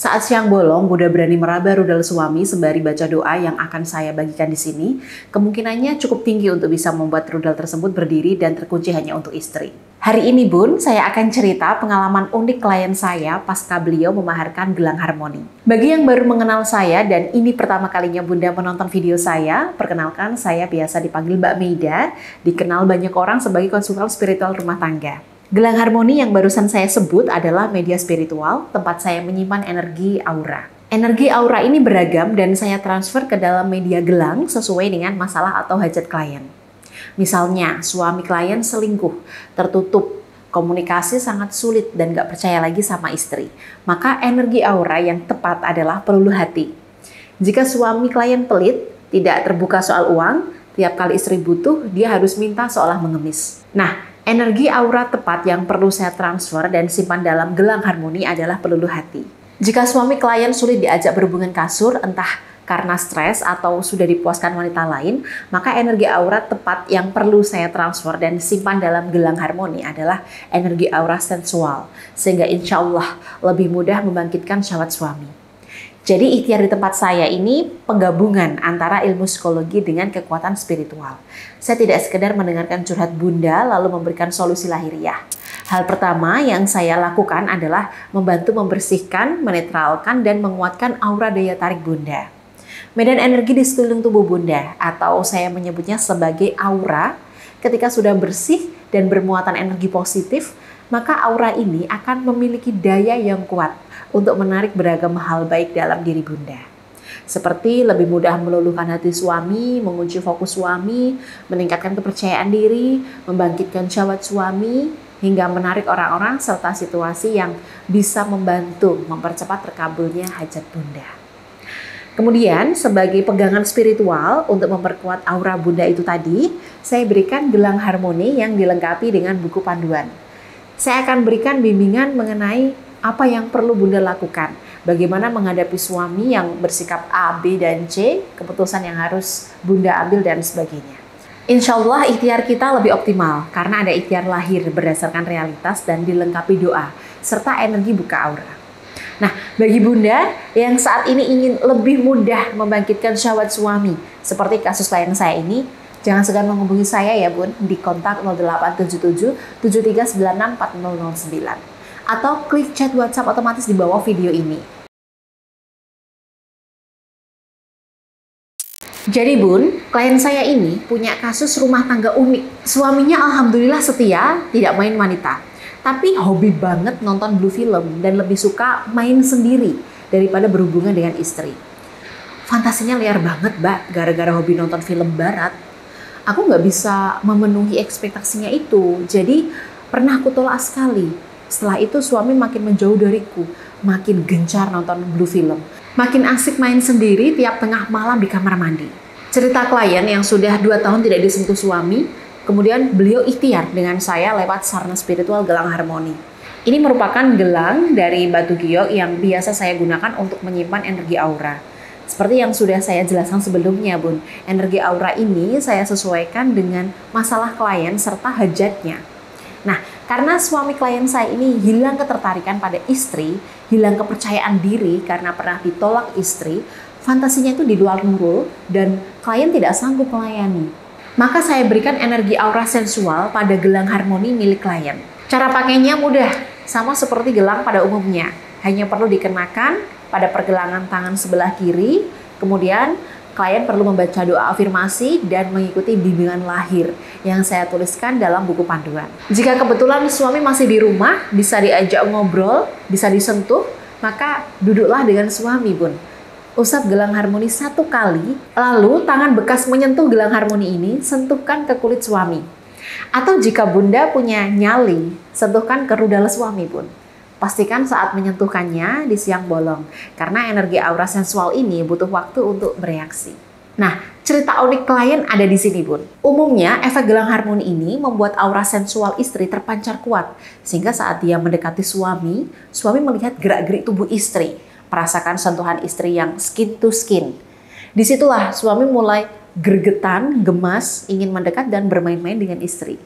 Saat siang bolong, Bunda berani meraba rudal suami sembari baca doa yang akan saya bagikan di sini. Kemungkinannya cukup tinggi untuk bisa membuat rudal tersebut berdiri dan terkunci hanya untuk istri. Hari ini Bun, saya akan cerita pengalaman unik klien saya pasca beliau memaharkan gelang harmoni. Bagi yang baru mengenal saya dan ini pertama kalinya Bunda menonton video saya, perkenalkan saya biasa dipanggil Mbak Meida, dikenal banyak orang sebagai konsultan spiritual rumah tangga. Gelang harmoni yang barusan saya sebut adalah media spiritual, tempat saya menyimpan energi aura. Energi aura ini beragam dan saya transfer ke dalam media gelang sesuai dengan masalah atau hajat klien. Misalnya, suami klien selingkuh, tertutup, komunikasi sangat sulit dan gak percaya lagi sama istri. Maka energi aura yang tepat adalah peluluh hati. Jika suami klien pelit, tidak terbuka soal uang, tiap kali istri butuh, dia harus minta seolah mengemis. Nah, energi aura tepat yang perlu saya transfer dan simpan dalam gelang harmoni adalah peluluh hati. Jika suami klien sulit diajak berhubungan kasur, entah karena stres atau sudah dipuaskan wanita lain, maka energi aura tepat yang perlu saya transfer dan simpan dalam gelang harmoni adalah energi aura sensual, sehingga insya Allah lebih mudah membangkitkan syahwat suami. Jadi ikhtiar di tempat saya ini penggabungan antara ilmu psikologi dengan kekuatan spiritual. Saya tidak sekedar mendengarkan curhat Bunda lalu memberikan solusi lahiriah. Hal pertama yang saya lakukan adalah membantu membersihkan, menetralkan, dan menguatkan aura daya tarik Bunda. Medan energi di sekeliling tubuh Bunda, atau saya menyebutnya sebagai aura, ketika sudah bersih dan bermuatan energi positif, maka aura ini akan memiliki daya yang kuat untuk menarik beragam hal baik dalam diri Bunda. Seperti lebih mudah meluluhkan hati suami, mengunci fokus suami, meningkatkan kepercayaan diri, membangkitkan syahwat suami, hingga menarik orang-orang serta situasi yang bisa membantu mempercepat terkabulnya hajat Bunda. Kemudian sebagai pegangan spiritual untuk memperkuat aura Bunda itu tadi, saya berikan gelang harmoni yang dilengkapi dengan buku panduan. Saya akan berikan bimbingan mengenai apa yang perlu Bunda lakukan, bagaimana menghadapi suami yang bersikap A, B, dan C, keputusan yang harus Bunda ambil, dan sebagainya. Insya Allah ikhtiar kita lebih optimal karena ada ikhtiar lahir berdasarkan realitas dan dilengkapi doa, serta energi buka aura. Nah, bagi Bunda yang saat ini ingin lebih mudah membangkitkan syahwat suami, seperti kasus klien saya ini, jangan segan menghubungi saya ya Bun di kontak 0877 7396 4009 atau klik chat WhatsApp otomatis di bawah video ini. Jadi Bun, klien saya ini punya kasus rumah tangga unik. Suaminya alhamdulillah setia, tidak main wanita. Tapi hobi banget nonton blue film dan lebih suka main sendiri daripada berhubungan dengan istri. Fantasinya liar banget, Mbak, gara-gara hobi nonton film barat. Aku nggak bisa memenuhi ekspektasinya itu, jadi pernah aku tolak sekali. Setelah itu suami makin menjauh dariku, makin gencar nonton blue film, makin asik main sendiri tiap tengah malam di kamar mandi. Cerita klien yang sudah 2 tahun tidak disentuh suami, kemudian beliau ikhtiar dengan saya lewat sarana spiritual gelang harmoni. Ini merupakan gelang dari batu giok yang biasa saya gunakan untuk menyimpan energi aura. Seperti yang sudah saya jelaskan sebelumnya Bun, energi aura ini saya sesuaikan dengan masalah klien serta hajatnya. Nah, karena suami klien saya ini hilang ketertarikan pada istri, hilang kepercayaan diri karena pernah ditolak istri, fantasinya itu di luar nurul dan klien tidak sanggup melayani. Maka saya berikan energi aura sensual pada gelang harmoni milik klien. Cara pakainya mudah, sama seperti gelang pada umumnya. Hanya perlu dikenakan pada pergelangan tangan sebelah kiri, kemudian klien perlu membaca doa afirmasi dan mengikuti bimbingan lahir yang saya tuliskan dalam buku panduan. Jika kebetulan suami masih di rumah, bisa diajak ngobrol, bisa disentuh, maka duduklah dengan suami Bun. Usap gelang harmoni 1 kali, lalu tangan bekas menyentuh gelang harmoni ini sentuhkan ke kulit suami. Atau jika Bunda punya nyali, sentuhkan ke rudal suami Bun. Pastikan saat menyentuhkannya di siang bolong, karena energi aura sensual ini butuh waktu untuk bereaksi. Nah, cerita unik klien ada di sini Bun. Umumnya, efek gelang harmoni ini membuat aura sensual istri terpancar kuat, sehingga saat dia mendekati suami melihat gerak-gerik tubuh istri, merasakan sentuhan istri yang skin to skin. Disitulah suami mulai gregetan, gemas, ingin mendekat dan bermain-main dengan istri.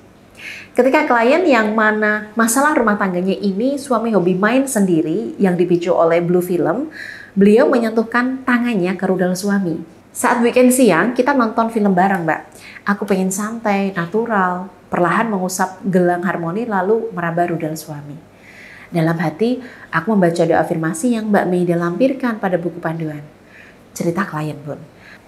Ketika klien yang mana masalah rumah tangganya ini suami hobi main sendiri yang dipicu oleh Blue Film, beliau menyentuhkan tangannya ke rudal suami. Saat weekend siang, kita nonton film bareng, Mbak. Aku pengen santai, natural, perlahan mengusap gelang harmoni lalu meraba rudal suami. Dalam hati, aku membaca doa afirmasi yang Mbak Meida lampirkan pada buku panduan. Cerita klien, Bun.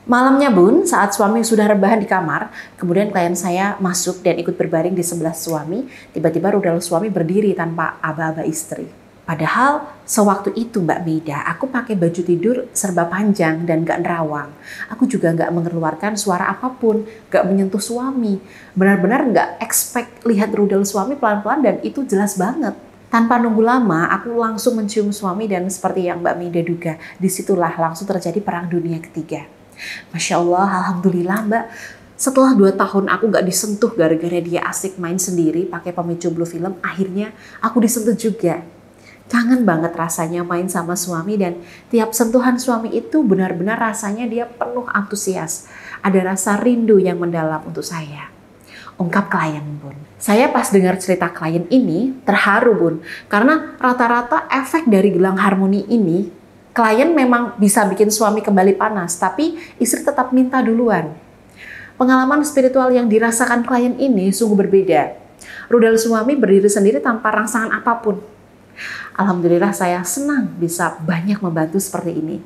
Malamnya, Bun, saat suami sudah rebahan di kamar, kemudian klien saya masuk dan ikut berbaring di sebelah suami. Tiba-tiba rudal suami berdiri tanpa aba-aba istri. Padahal sewaktu itu Mbak Meida, aku pakai baju tidur serba panjang dan gak nerawang. Aku juga gak mengeluarkan suara apapun, gak menyentuh suami. Benar-benar gak expect lihat rudal suami pelan-pelan dan itu jelas banget. Tanpa nunggu lama, aku langsung mencium suami dan seperti yang Mbak Meida duga, disitulah langsung terjadi perang dunia ketiga. Masya Allah, Alhamdulillah Mbak. Setelah 2 tahun aku gak disentuh gara-gara dia asik main sendiri pakai pemicu Blue Film, akhirnya aku disentuh juga. Kangen banget rasanya main sama suami dan tiap sentuhan suami itu benar-benar rasanya dia penuh antusias. Ada rasa rindu yang mendalam untuk saya. Ungkap klien, Bun. Saya pas dengar cerita klien ini terharu, Bun. Karena rata-rata efek dari gelang harmoni ini, klien memang bisa bikin suami kembali panas, tapi istri tetap minta duluan. Pengalaman spiritual yang dirasakan klien ini sungguh berbeda. Rudal suami berdiri sendiri tanpa rangsangan apapun. Alhamdulillah saya senang bisa banyak membantu seperti ini.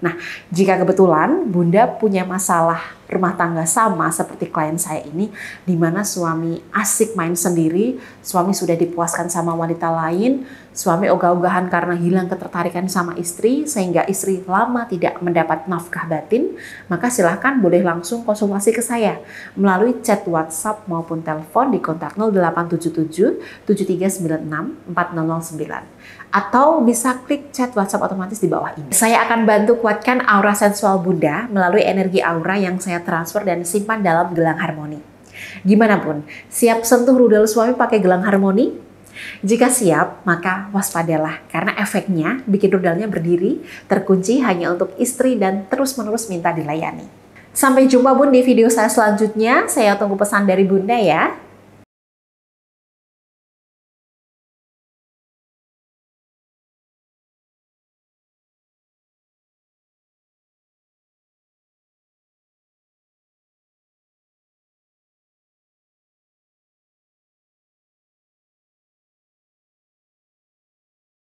Nah, jika kebetulan Bunda punya masalah rumah tangga sama seperti klien saya ini, di mana suami asik main sendiri, suami sudah dipuaskan sama wanita lain, suami ogah-ogahan karena hilang ketertarikan sama istri, sehingga istri lama tidak mendapat nafkah batin, maka silahkan boleh langsung konsultasi ke saya melalui chat WhatsApp maupun telepon di kontak 0877 7396 4009. Atau bisa klik chat WhatsApp otomatis di bawah ini. Saya akan bantu kuatkan aura sensual Bunda melalui energi aura yang saya transfer dan simpan dalam gelang harmoni. Gimana Bun? Siap sentuh rudal suami pakai gelang harmoni? Jika siap, maka waspadalah karena efeknya bikin rudalnya berdiri, terkunci hanya untuk istri dan terus-menerus minta dilayani. Sampai jumpa Bun di video saya selanjutnya. Saya tunggu pesan dari Bunda ya.